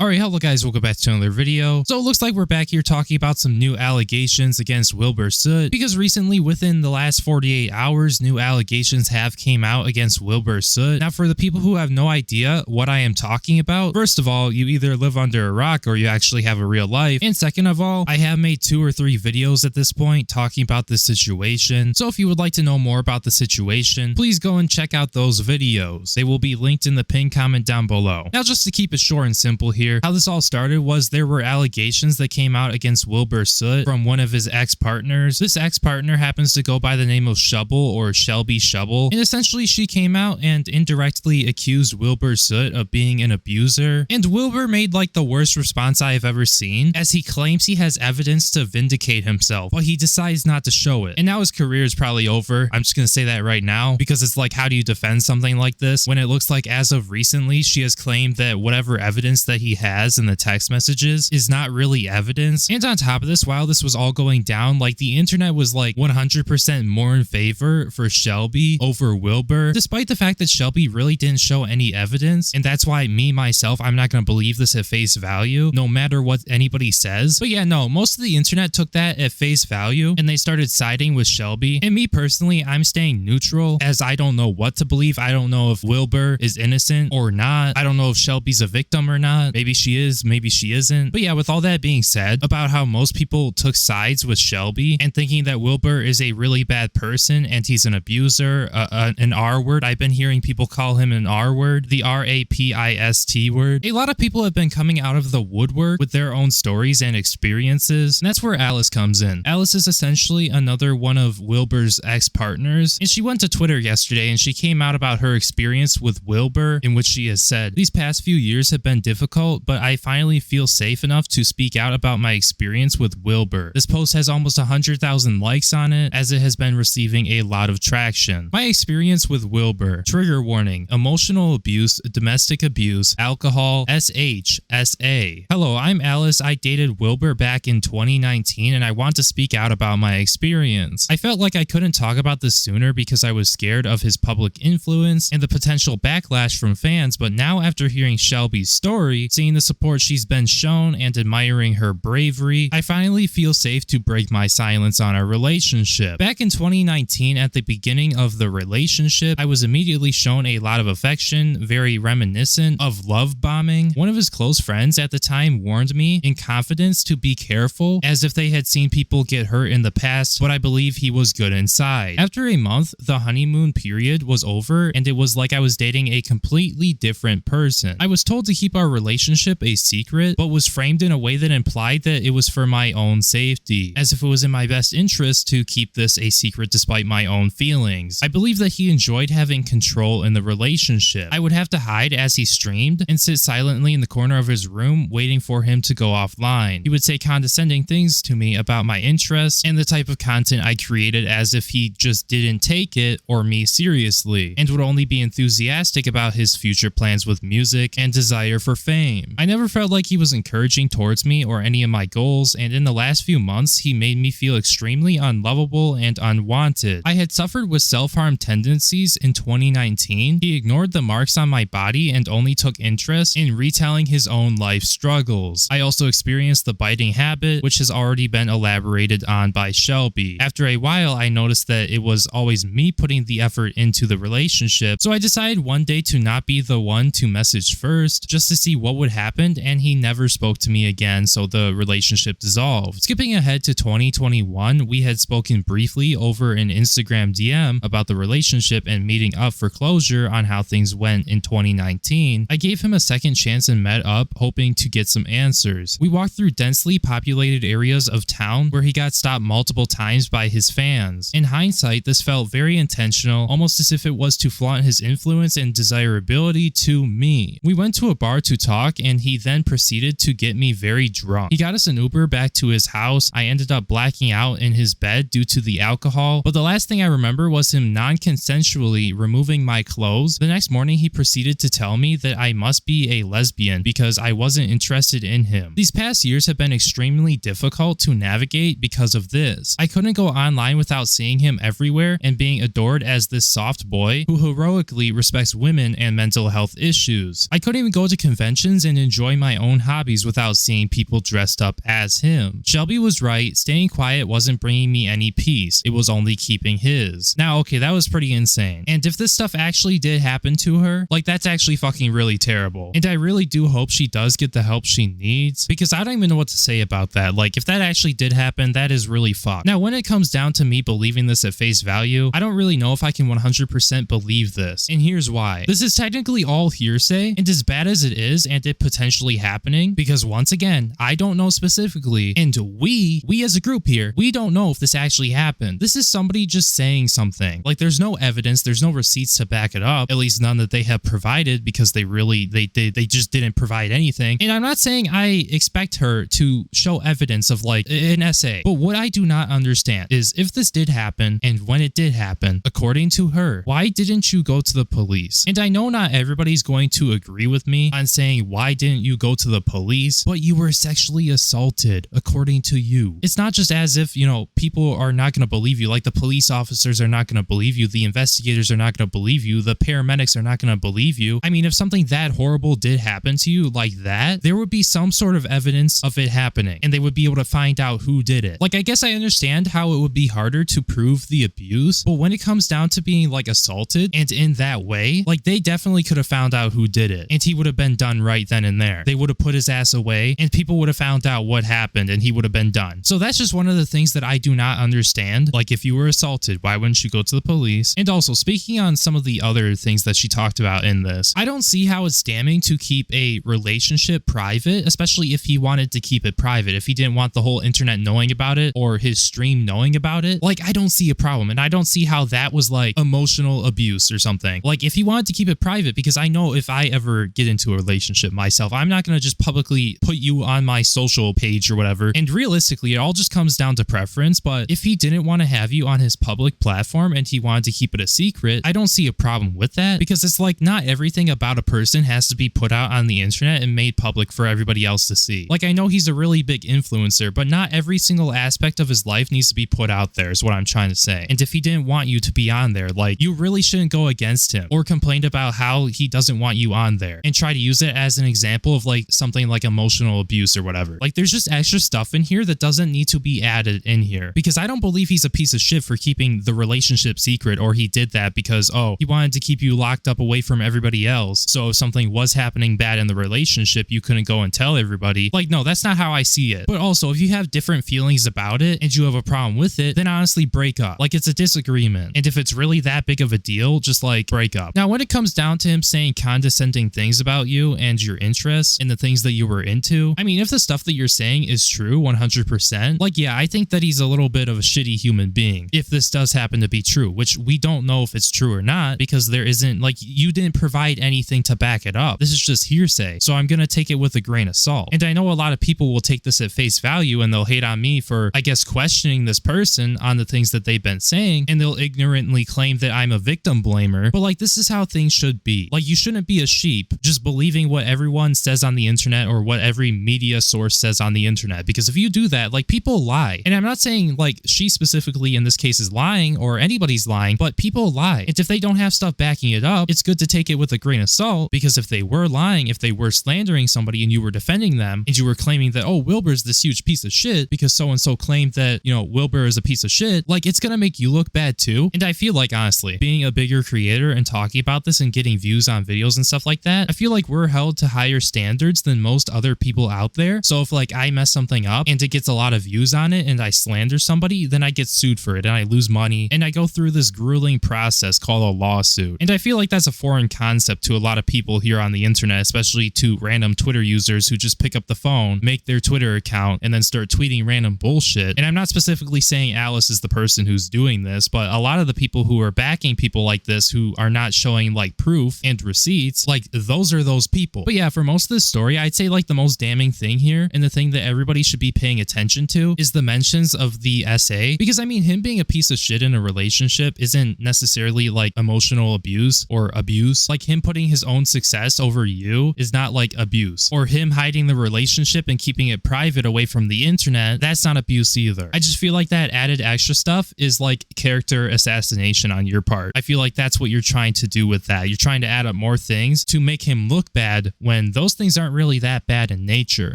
Alright, hello guys, welcome back to another video. So it looks like we're back here talking about some new allegations against Wilbur Soot, because recently within the last 48 hours, new allegations have came out against Wilbur Soot. Now for the people who have no idea what I am talking about, first of all, you either live under a rock or you actually have a real life, and second of all, I have made 2 or 3 videos at this point talking about this situation. So if you would like to know more about the situation, please go and check out those videos. They will be linked in the pinned comment down below. Now just to keep it short and simple here, how this all started was there were allegations that came out against Wilbur Soot from one of his ex-partners. This ex-partner happens to go by the name of Shubble or Shelby Shubble, and essentially she came out and indirectly accused Wilbur Soot of being an abuser, and Wilbur made like the worst response I have ever seen, as he claims he has evidence to vindicate himself, but he decides not to show it. And now his career is probably over. I'm just gonna say that right now, because it's like, how do you defend something like this when it looks like as of recently she has claimed that whatever evidence that he has in the text messages is not really evidence. And on top of this, while this was all going down, like the internet was like 100% more in favor for Shelby over Wilbur, despite the fact that Shelby really didn't show any evidence. And that's why myself, I'm not going to believe this at face value, no matter what anybody says. But yeah, no, most of the internet took that at face value and they started siding with Shelby. And me personally, I'm staying neutral, as I don't know what to believe. I don't know if Wilbur is innocent or not. I don't know if Shelby's a victim or not. Maybe she is, maybe she isn't. But yeah, with all that being said about how most people took sides with Shelby and thinking that Wilbur is a really bad person and he's an abuser, an R word. I've been hearing people call him an R word, the R-A-P-I-S-T word. A lot of people have been coming out of the woodwork with their own stories and experiences, and that's where Alice comes in. Alice is essentially another one of Wilbur's ex-partners, and she went to Twitter yesterday and she came out about her experience with Wilbur, in which she has said, "These past few years have been difficult, but I finally feel safe enough to speak out about my experience with Wilbur." This post has almost 100,000 likes on it, as it has been receiving a lot of traction. My experience with Wilbur. Trigger warning: emotional abuse, domestic abuse, alcohol, SA. Hello, I'm Alice. I dated Wilbur back in 2019 and I want to speak out about my experience. I felt like I couldn't talk about this sooner because I was scared of his public influence and the potential backlash from fans, but now after hearing Shelby's story, seeing the support she's been shown and admiring her bravery, I finally feel safe to break my silence on our relationship. Back in 2019, at the beginning of the relationship, I was immediately shown a lot of affection, very reminiscent of love bombing. One of his close friends at the time warned me in confidence to be careful, as if they had seen people get hurt in the past, but I believe he was good inside. After a month, the honeymoon period was over and it was like I was dating a completely different person. I was told to keep our relationship a secret, but was framed in a way that implied that it was for my own safety, as if it was in my best interest to keep this a secret despite my own feelings. I believe that he enjoyed having control in the relationship. I would have to hide as he streamed and sit silently in the corner of his room waiting for him to go offline. He would say condescending things to me about my interests and the type of content I created, as if he just didn't take it or me seriously, and would only be enthusiastic about his future plans with music and desire for fame. I never felt like he was encouraging towards me or any of my goals, and in the last few months he made me feel extremely unlovable and unwanted. I had suffered with self-harm tendencies in 2019. He ignored the marks on my body and only took interest in retelling his own life struggles. I also experienced the biting habit, which has already been elaborated on by Shelby. After a while, I noticed that it was always me putting the effort into the relationship, so I decided one day to not be the one to message first, just to see what would happen, and he never spoke to me again, so the relationship dissolved. Skipping ahead to 2021, we had spoken briefly over an Instagram DM about the relationship and meeting up for closure on how things went in 2019. I gave him a second chance and met up, hoping to get some answers. We walked through densely populated areas of town where he got stopped multiple times by his fans. In hindsight, this felt very intentional, almost as if it was to flaunt his influence and desirability to me. We went to a bar to talk and he then proceeded to get me very drunk. He got us an Uber back to his house. I ended up blacking out in his bed due to the alcohol, but the last thing I remember was him non-consensually removing my clothes. The next morning he proceeded to tell me that I must be a lesbian because I wasn't interested in him. These past years have been extremely difficult to navigate because of this. I couldn't go online without seeing him everywhere and being adored as this soft boy who heroically respects women and mental health issues. I couldn't even go to conventions and enjoy my own hobbies without seeing people dressed up as him. Shelby was right. Staying quiet wasn't bringing me any peace. It was only keeping his. Now, okay, that was pretty insane. And if this stuff actually did happen to her, like that's actually fucking really terrible. And I really do hope she does get the help she needs, because I don't even know what to say about that. Like if that actually did happen, that is really fucked. Now, when it comes down to me believing this at face value, I don't really know if I can 100% believe this. And here's why. This is technically all hearsay, and as bad as it is and it potentially happening, because once again, I don't know specifically, and we as a group here, we don't know if this actually happened. This is somebody just saying something. Like there's no evidence, there's no receipts to back it up, at least none that they have provided, because they just didn't provide anything. And I'm not saying I expect her to show evidence of like an essay, but what I do not understand is if this did happen and when it did happen, according to her, why didn't you go to the police? And I know not everybody's going to agree with me on saying why didn't you go to the police, but you were sexually assaulted according to you. It's not just as if, you know, people are not going to believe you, like the police officers are not going to believe you, the investigators are not going to believe you, the paramedics are not going to believe you. I mean, if something that horrible did happen to you like that, there would be some sort of evidence of it happening and they would be able to find out who did it. Like, I guess I understand how it would be harder to prove the abuse, but when it comes down to being like assaulted and in that way, like they definitely could have found out who did it and he would have been done right then and there. They would have put his ass away and people would have found out what happened and he would have been done. So that's just one of the things that I do not understand. Like, if you were assaulted, why wouldn't you go to the police? And also, speaking on some of the other things that she talked about in this, I don't see how it's damning to keep a relationship private, especially if he wanted to keep it private, if he didn't want the whole internet knowing about it or his stream knowing about it. Like, I don't see a problem, and I don't see how that was like emotional abuse or something. Like, if he wanted to keep it private, because I know if I ever get into a relationship myself, I'm not going to just publicly put you on my social page or whatever. And realistically, it all just comes down to preference. But if he didn't want to have you on his public platform and he wanted to keep it a secret, I don't see a problem with that, because it's like not everything about a person has to be put out on the internet and made public for everybody else to see. Like, I know he's a really big influencer, but not every single aspect of his life needs to be put out there is what I'm trying to say. And if he didn't want you to be on there, like, you really shouldn't go against him or complain about how he doesn't want you on there and try to use it as an example of like something like emotional abuse or whatever. Like, there's just extra stuff in here that doesn't need to be added in here, because I don't believe he's a piece of shit for keeping the relationship secret, or he did that because, oh, he wanted to keep you locked up away from everybody else. So if something was happening bad in the relationship, you couldn't go and tell everybody. Like, no, that's not how I see it. But also, if you have different feelings about it and you have a problem with it, then honestly break up. Like, it's a disagreement. And if it's really that big of a deal, just like break up. Now, when it comes down to him saying condescending things about you and your interests and the things that you were into, I mean, if the stuff that you're saying is true 100%, like, yeah, I think that he's a little bit of a shitty human being if this does happen to be true, which we don't know if it's true or not, because there isn't, like, you didn't provide anything to back it up. This is just hearsay. So I'm going to take it with a grain of salt. And I know a lot of people will take this at face value and they'll hate on me for, I guess, questioning this person on the things that they've been saying, and they'll ignorantly claim that I'm a victim blamer. But like, this is how things should be. Like, you shouldn't be a sheep just believing what everyone says on the internet or what every media source says on the internet, because if you do that, like, people lie. And I'm not saying like she specifically in this case is lying or anybody's lying, but people lie. And if they don't have stuff backing it up, it's good to take it with a grain of salt, because if they were lying, if they were slandering somebody and you were defending them and you were claiming that, oh, Wilbur's this huge piece of shit because so-and-so claimed that, you know, Wilbur is a piece of shit, like, it's gonna make you look bad too. And I feel like, honestly, being a bigger creator and talking about this and getting views on videos and stuff like that, I feel like we're held to higher standards than most other people out there. So if like I mess something up and it gets a lot of views on it and I slander somebody, then I get sued for it and I lose money and I go through this grueling process called a lawsuit. And I feel like that's a foreign concept to a lot of people here on the internet, especially to random Twitter users who just pick up the phone, make their Twitter account, and then start tweeting random bullshit. And I'm not specifically saying Alice is the person who's doing this, but a lot of the people who are backing people like this who are not showing like proof and receipts, like, those are those people. But yeah, for most of this story, I'd say like the most damning thing here, and the thing that everybody should be paying attention to, is the mentions of the essay. Because I mean, him being a piece of shit in a relationship isn't necessarily like emotional abuse or abuse. Like, him putting his own success over you is not like abuse. Or him hiding the relationship and keeping it private away from the internet, that's not abuse either. I just feel like that added extra stuff is like character assassination on your part. I feel like that's what you're trying to do with that. You're trying to add up more things to make him look bad when when those things aren't really that bad in nature.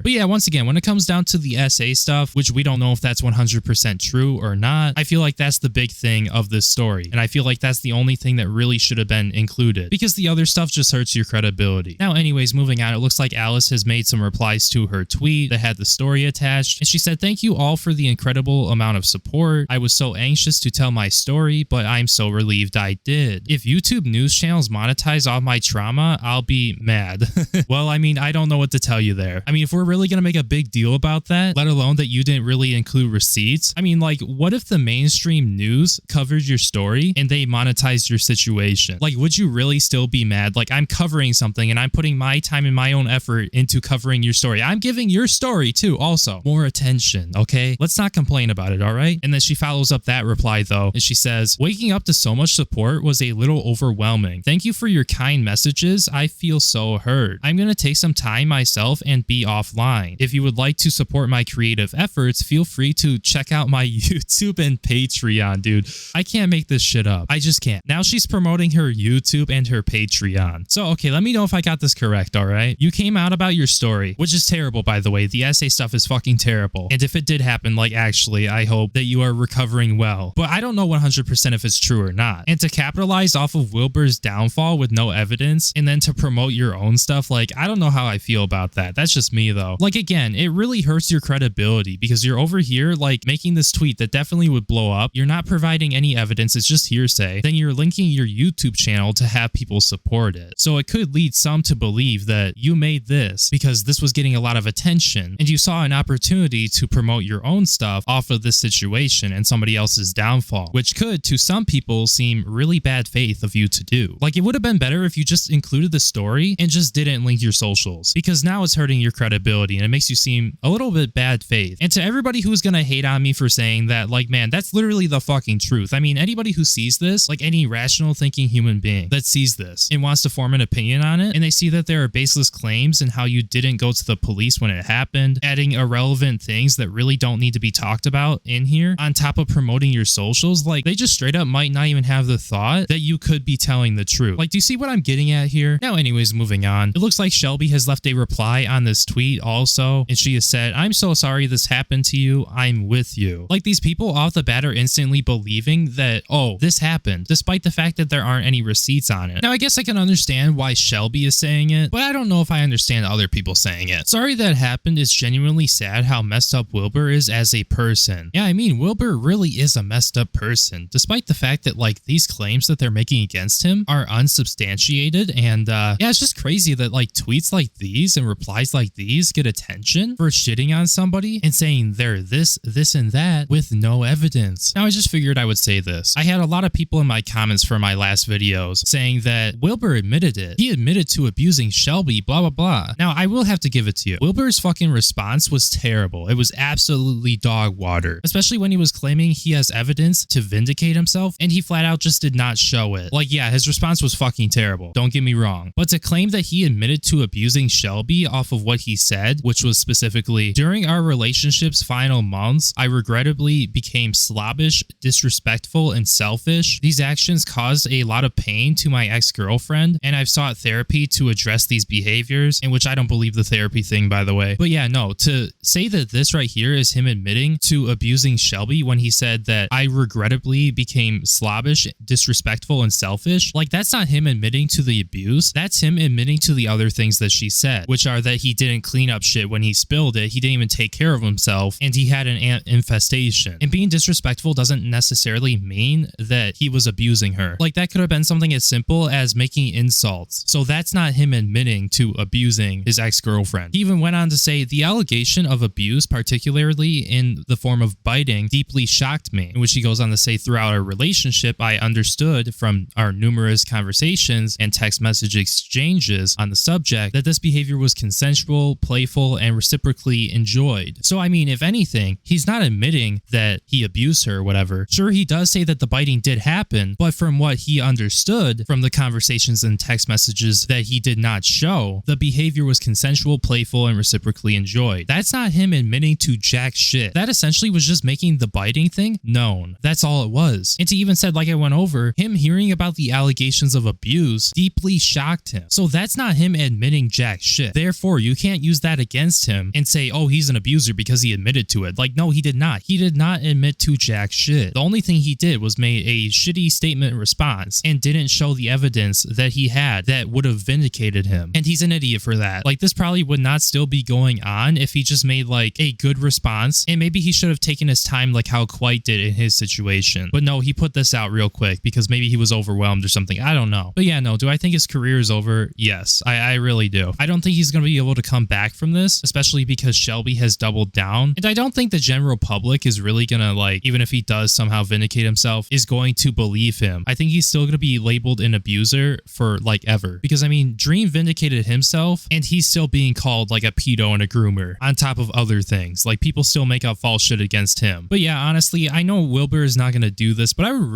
But yeah, once again, when it comes down to the SA stuff, which we don't know if that's 100% true or not, I feel like that's the big thing of this story. And I feel like that's the only thing that really should have been included, because the other stuff just hurts your credibility. Now, anyways, moving on, it looks like Alice has made some replies to her tweet that had the story attached. And she said, "Thank you all for the incredible amount of support. I was so anxious to tell my story, but I'm so relieved I did. If YouTube news channels monetize off my trauma, I'll be mad." Well, I mean, I don't know what to tell you there. I mean, if we're really going to make a big deal about that, let alone that you didn't really include receipts. I mean, like, what if the mainstream news covered your story and they monetized your situation? Like, would you really still be mad? Like, I'm covering something and I'm putting my time and my own effort into covering your story. I'm giving your story too, also more attention. Okay, let's not complain about it. All right. And then she follows up that reply though, and she says, "Waking up to so much support was a little overwhelming. Thank you for your kind messages. I feel so heard. I'm going to take some time myself and be offline. If you would like to support my creative efforts, feel free to check out my YouTube and Patreon." Dude, I can't make this shit up. I just can't. Now she's promoting her YouTube and her Patreon. So, okay, let me know if I got this correct, all right? You came out about your story, which is terrible, by the way. The essay stuff is fucking terrible. And if it did happen, like, actually, I hope that you are recovering well. But I don't know 100% if it's true or not. And to capitalize off of Wilbur's downfall with no evidence, and then to promote your own stuff, like, I don't know how I feel about that. That's just me, though. Like, again, it really hurts your credibility because you're over here, like, making this tweet that definitely would blow up. You're not providing any evidence. It's just hearsay. Then you're linking your YouTube channel to have people support it. So it could lead some to believe that you made this because this was getting a lot of attention and you saw an opportunity to promote your own stuff off of this situation and somebody else's downfall, which could, to some people, seem really bad faith of you to do. Like, it would have been better if you just included the story and just didn't link your socials, because now it's hurting your credibility and it makes you seem a little bit bad faith. And to everybody who's gonna hate on me for saying that, like, man, that's literally the fucking truth. I mean, anybody who sees this, like any rational thinking human being that sees this and wants to form an opinion on it, and they see that there are baseless claims and how you didn't go to the police when it happened, adding irrelevant things that really don't need to be talked about in here, on top of promoting your socials, like, they just straight up might not even have the thought that you could be telling the truth. Like, do you see what I'm getting at here? Now, anyways, moving on. It looks like Shelby has left a reply on this tweet also, and she has said, "I'm so sorry this happened to you. I'm with you." Like, these people off the bat are instantly believing that, oh, this happened, despite the fact that there aren't any receipts on it. Now, I guess I can understand why Shelby is saying it, but I don't know if I understand other people saying it. Sorry that happened. It's genuinely sad how messed up Wilbur is as a person. Yeah, I mean, Wilbur really is a messed up person, despite the fact that, like, these claims that they're making against him are unsubstantiated. And yeah, it's just crazy that, like, tweets like these and replies like these get attention for shitting on somebody and saying they're this, and that with no evidence. Now, I just figured I would say this. I had a lot of people in my comments for my last videos saying that Wilbur admitted it. He admitted to abusing Shelby, blah, blah, blah. Now, I will have to give it to you. Wilbur's fucking response was terrible. It was absolutely dog water, especially when he was claiming he has evidence to vindicate himself and he flat out just did not show it. Like, yeah, his response was fucking terrible. Don't get me wrong. But to claim that he admitted to abusing Shelby off of what he said, which was specifically, "During our relationship's final months, I regrettably became slobbish, disrespectful, and selfish. These actions caused a lot of pain to my ex-girlfriend, and I've sought therapy to address these behaviors," in which I don't believe the therapy thing, by the way. But yeah, no, to say that this right here is him admitting to abusing Shelby when he said that I regrettably became slobbish, disrespectful, and selfish, like, that's not him admitting to the abuse. That's him admitting to the other things that she said, which are that he didn't clean up shit when he spilled it, he didn't even take care of himself, and he had an ant infestation. And being disrespectful doesn't necessarily mean that he was abusing her. Like, that could have been something as simple as making insults. So that's not him admitting to abusing his ex-girlfriend. He even went on to say, "The allegation of abuse, particularly in the form of biting, deeply shocked me," in which he goes on to say, "Throughout our relationship, I understood from our numerous conversations and text message exchanges on the subject that this behavior was consensual, playful, and reciprocally enjoyed." So, I mean, if anything, he's not admitting that he abused her or whatever. Sure, he does say that the biting did happen, but from what he understood from the conversations and text messages that he did not show, the behavior was consensual, playful, and reciprocally enjoyed. That's not him admitting to jack shit. That essentially was just making the biting thing known. That's all it was. And he even said, like I went over, him hearing about the allegations of abuse deeply shocked him. So that's not him admitting admitting jack shit. Therefore, you can't use that against him and say, oh, he's an abuser because he admitted to it. Like, no, he did not. He did not admit to jack shit. The only thing he did was made a shitty statement response and didn't show the evidence that he had that would have vindicated him. And he's an idiot for that. Like, this probably would not still be going on if he just made like a good response, and maybe he should have taken his time like how Quite did in his situation. But no, he put this out real quick because maybe he was overwhelmed or something. I don't know. But yeah, no, do I think his career is over? Yes, I really do. I don't think he's going to be able to come back from this, especially because Shelby has doubled down. And I don't think the general public is really going to, like, even if he does somehow vindicate himself, is going to believe him. I think he's still going to be labeled an abuser for like ever. Because I mean, Dream vindicated himself and he's still being called like a pedo and a groomer on top of other things. Like, people still make up false shit against him. But yeah, honestly, I know Wilbur is not going to do this, but I would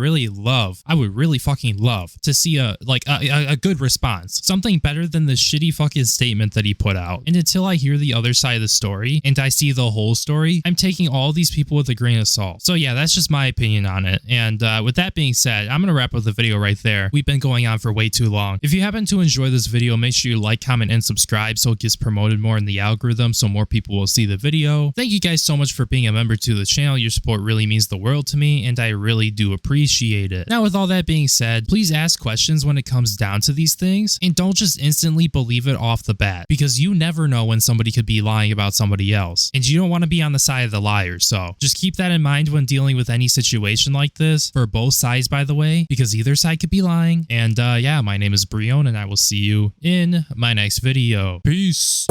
really fucking love to see a good response. Something better than the shitty fucking statement that he put out. And until I hear the other side of the story and I see the whole story, I'm taking all these people with a grain of salt. So yeah, that's just my opinion on it. And with that being said, I'm going to wrap up the video right there. We've been going on for way too long. If you happen to enjoy this video, make sure you like, comment, and subscribe so it gets promoted more in the algorithm so more people will see the video. Thank you guys so much for being a member to the channel. Your support really means the world to me, and I really do appreciate it. Now, with all that being said, please ask questions when it comes down to these things, and don't just instantly believe it off the bat, because you never know when somebody could be lying about somebody else, and you don't want to be on the side of the liar. So just keep that in mind when dealing with any situation like this, for both sides, by the way, because either side could be lying. And yeah, my name is Breone, and I will see you in my next video. Peace.